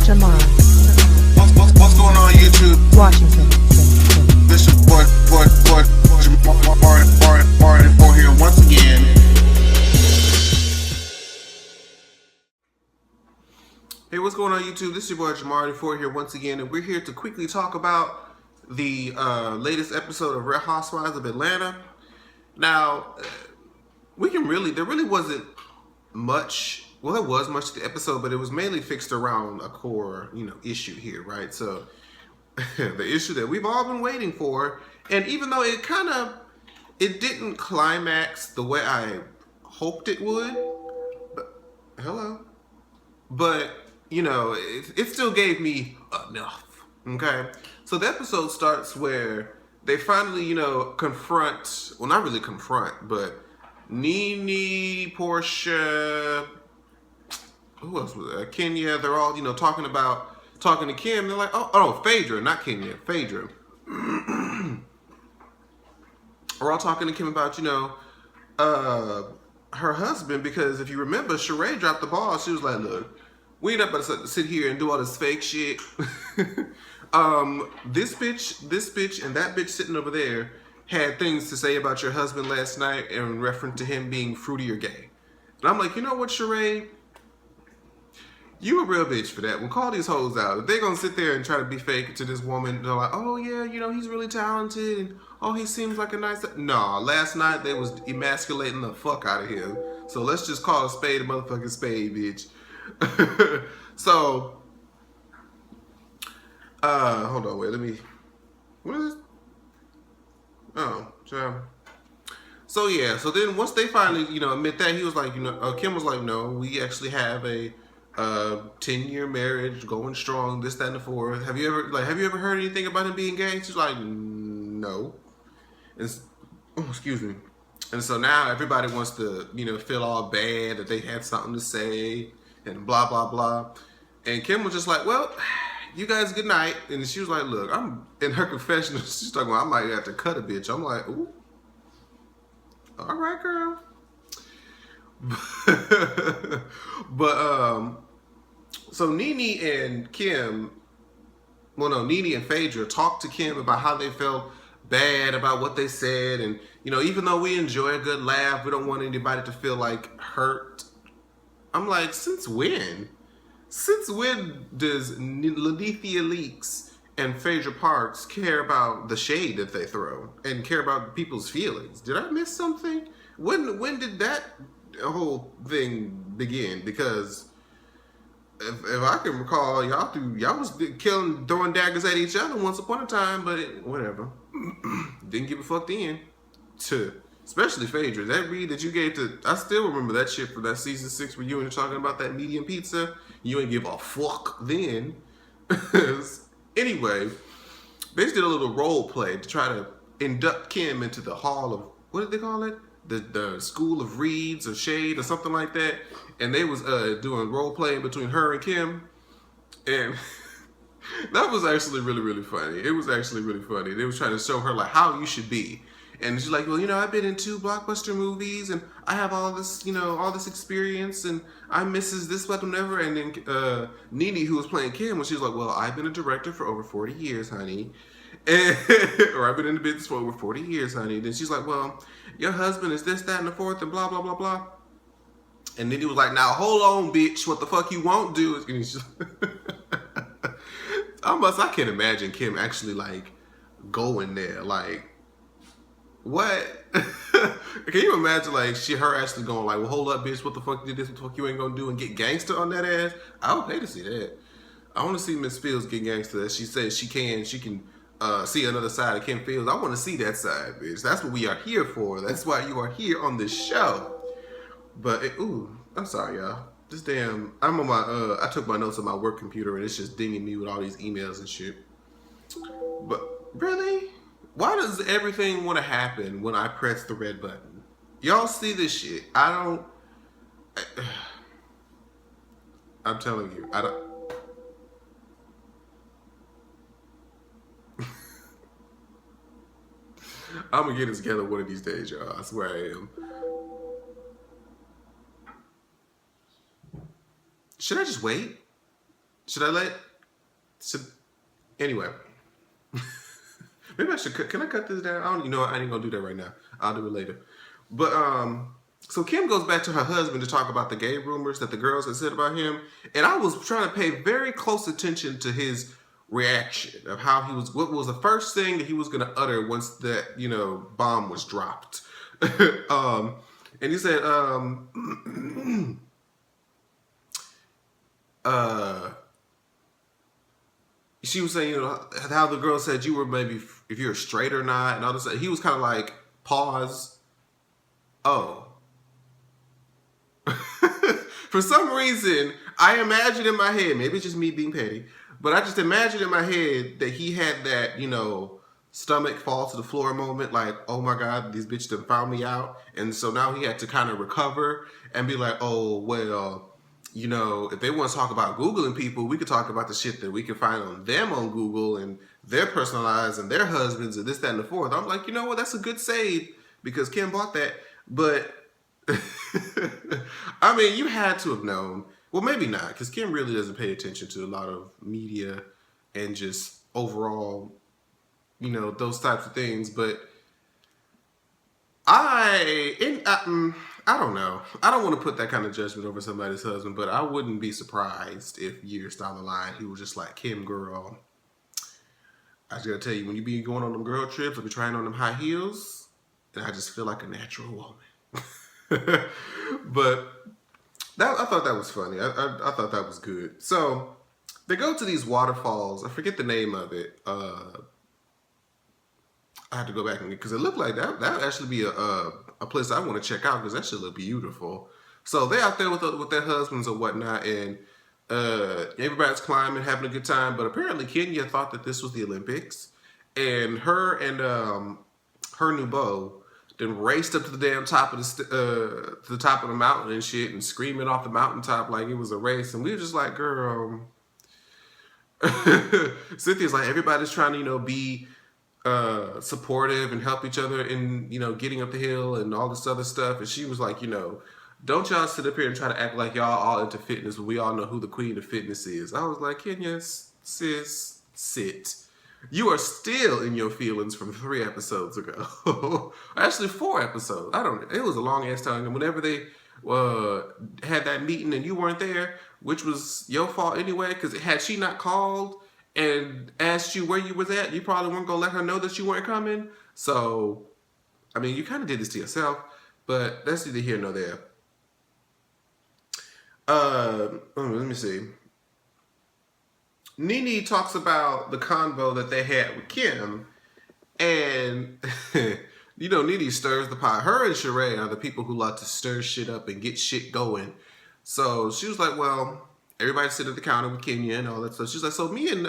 Jamar. What's going on YouTube? Washington. This is Marty 4 here once again. Hey, what's going on YouTube? This is your boy Jamar 4 here once again, and we're here to quickly talk about the latest episode of Real Housewives of Atlanta. Now, there really wasn't much. Well, there was much to the episode, but it was mainly fixed around a core, issue here, right? So, the issue that we've all been waiting for, and even though it didn't climax the way I hoped it would, but it still gave me enough. Okay, so the episode starts where they finally, confront. Well, not really confront, but Nene, Portia, who else was there? Kenya. They're all, talking to Kim. They're like, oh, Phaedra, not Kenya, Phaedra. We're all talking to Kim about, her husband, because if you remember, Sheree dropped the ball. She was like, look, we ain't about to sit here and do all this fake shit. This bitch, and that bitch sitting over there had things to say about your husband last night in reference to him being fruity or gay. And I'm like, you know what, Sheree? You a real bitch for that. We'll call these hoes out. If they're going to sit there and try to be fake to this woman, they're like, oh yeah, he's really talented, and oh, he seems like a nice... Nah, last night they was emasculating the fuck out of him. So let's just call a spade a motherfucking spade, bitch. So, hold on, wait, what is this? Oh, child. So yeah, so then once they finally, admit that, he was like, Kim was like, no, we actually have a 10-year marriage going strong, this, that, and the fourth. Have you ever heard anything about him being gay? She's like, no. And, excuse me. And so now everybody wants to, feel all bad that they had something to say and blah, blah, blah. And Kim was just like, well, you guys, good night. And she was like, look, I'm in her confessional. She's talking about, I might have to cut a bitch. I'm like, ooh, all right, girl. But, so Nene and Phaedra talked to Kim about how they felt bad about what they said. And, even though we enjoy a good laugh, we don't want anybody to feel like hurt. I'm like, since when? Since when does Ladithia Leaks and Phaedra Parks care about the shade that they throw and care about people's feelings? Did I miss something? When did that whole thing begin? Because if I can recall, y'all was throwing daggers at each other once upon a time, but whatever. Didn't give a fuck then. Especially Phaedra. That read that you gave to, I still remember that shit from that season 6 where you were talking about that medium pizza. You ain't give a fuck then. Anyway, they just did a little role play to try to induct Kim into the hall of, what did they call it? The School of Reeds or Shade or something like that. And they was doing role playing between her and Kim. And that was actually really, really funny. It was actually really funny. They was trying to show her like how you should be. And she's like, well, I've been in 2 blockbuster movies, and I have all this, all this experience, and I misses this, but whatever. And then Nene, who was playing Kim, she was like, well, I've been a director for over 40 years, honey. Or I've been in the business for over 40 years, honey. Then she's like, well, your husband is this, that, and the fourth, and blah, blah, blah, blah. And then he was like, now, hold on, bitch. What the fuck you won't do is... And he's just I can't imagine Kim actually, going there, what? Can you imagine, her actually going, well, hold up, bitch, what the fuck you did this, what the fuck you ain't gonna do, and get gangster on that ass? I would pay to see that. I want to see Miss Fields get gangster. That she says she can see another side of Kim Fields. I want to see that side, bitch. That's what we are here for. That's why you are here on this show. But, I'm sorry, y'all. I'm on my, I took my notes on my work computer, and it's just dinging me with all these emails and shit. But, really? Why does everything want to happen when I press the red button? Y'all see this shit. I'm telling you, I don't. I'm gonna get it together one of these days, y'all. I swear I am. Should I just wait? Should I let? Should, anyway, maybe I should. Can I cut this down? I don't. You know, I ain't gonna do that right now. I'll do it later. But so Kim goes back to her husband to talk about the gay rumors that the girls had said about him, and I was trying to pay very close attention to his reaction of how he was. What was the first thing that he was going to utter once that bomb was dropped? And he said, she was saying, how the girl said you were maybe if you're straight or not, and all this. He was kind of like, pause. Oh. For some reason, I imagine in my head, maybe it's just me being petty, but I just imagine in my head that he had that, stomach fall to the floor moment, like, oh my God, these bitches done found me out. And so now he had to kind of recover and be like, oh, well, if they want to talk about Googling people, we could talk about the shit that we can find on them on Google and their personal lives and their husbands and this, that, and the fourth. I'm like, you know what? That's a good save because Kim bought that. But I mean, you had to have known. Well, maybe not, because Kim really doesn't pay attention to a lot of media and just overall, those types of things. But I don't know. I don't want to put that kind of judgment over somebody's husband, but I wouldn't be surprised if years down the line he was just like, Kim, girl, I just gotta tell you, when you be going on them girl trips or be trying on them high heels, and I just feel like a natural woman. But I thought that was funny. I thought that was good. So they go to these waterfalls. I forget the name of it. I have to go back and because it looked like that would actually be a place I want to check out because that should look beautiful. So they're out there with their husbands or whatnot, and everybody's climbing, having a good time. But apparently Kenya thought that this was the Olympics, and her new beau then raced up to the damn top of the top of the mountain and shit, and screaming off the mountaintop like it was a race. And we were just like, girl. Cynthia's like, everybody's trying to be supportive and help each other in getting up the hill and all this other stuff. And she was like, don't y'all sit up here and try to act like y'all all into fitness when we all know who the queen of fitness is. I was like, Kenya, sis, sit. You are still in your feelings from 3 episodes ago. Actually, 4 episodes. It was a long ass time. And whenever they had that meeting and you weren't there, which was your fault anyway, because had she not called and asked you where you was at, you probably weren't going to let her know that you weren't coming. So, I mean, you kind of did this to yourself, but that's neither here nor there. Let me see. Nene talks about the convo that they had with Kim, and Nene stirs the pot. Her and Sheree are the people who like to stir shit up and get shit going. So she was like, well, everybody sit at the counter with Kenya and all that stuff. She's like, so me and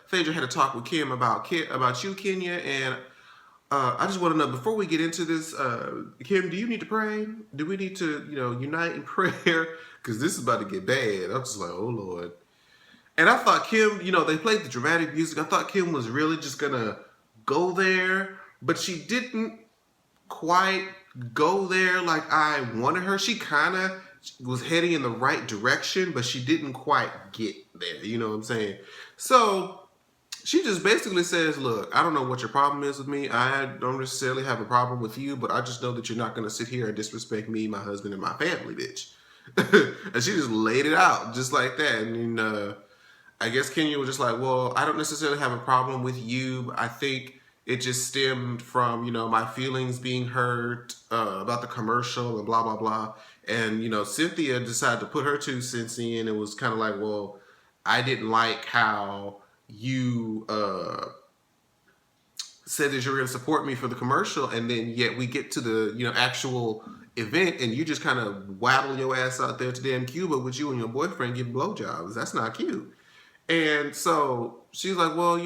Phaedra had a talk with Kim about you, Kenya, and I just want to know, before we get into this, Kim, do you need to pray? Do we need to, unite in prayer? Because this is about to get bad. I'm just like, oh, Lord. And I thought Kim, they played the dramatic music. I thought Kim was really just going to go there, but she didn't quite go there like I wanted her. She kind of was heading in the right direction, but she didn't quite get there. You know what I'm saying? So she just basically says, look, I don't know what your problem is with me. I don't necessarily have a problem with you, but I just know that you're not going to sit here and disrespect me, my husband, and my family, bitch. And she just laid it out just like that. And I guess Kenya was just like, well, I don't necessarily have a problem with you. I think it just stemmed from, my feelings being hurt about the commercial and blah, blah, blah. And, Cynthia decided to put her 2 cents in. It was kind of like, well, I didn't like how you said that you were going to support me for the commercial. And then yet we get to the, actual event and you just kind of waddle your ass out there to damn Cuba with you and your boyfriend getting blowjobs. That's not cute. And so she's like, well,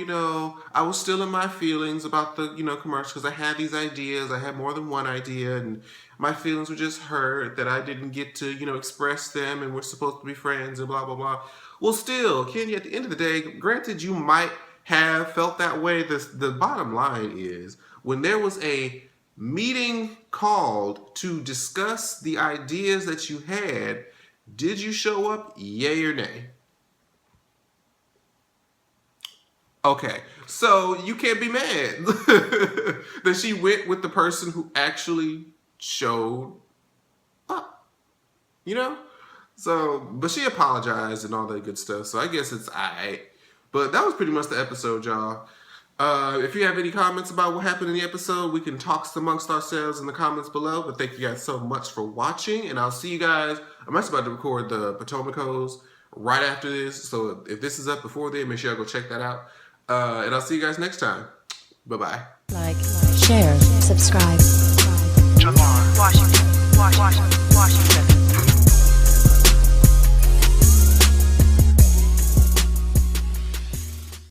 I was still in my feelings about the, commercial because I had these ideas. I had more than one idea and my feelings were just hurt that I didn't get to, express them and we're supposed to be friends and blah, blah, blah. Well, still, Kenya, at the end of the day, granted, you might have felt that way. The bottom line is when there was a meeting called to discuss the ideas that you had, did you show up? Yay or nay? Okay, so you can't be mad that she went with the person who actually showed up, you know? So, but she apologized and all that good stuff, so I guess it's alright. But that was pretty much the episode, y'all. If you have any comments about what happened in the episode, we can talk amongst ourselves in the comments below. But thank you guys so much for watching, and I'll see you guys. I'm actually about to record the Potomac Hoes right after this, so if this is up before then, make sure y'all go check that out. And I'll see you guys next time. Bye-bye. Like, share, subscribe. Washington, Washington.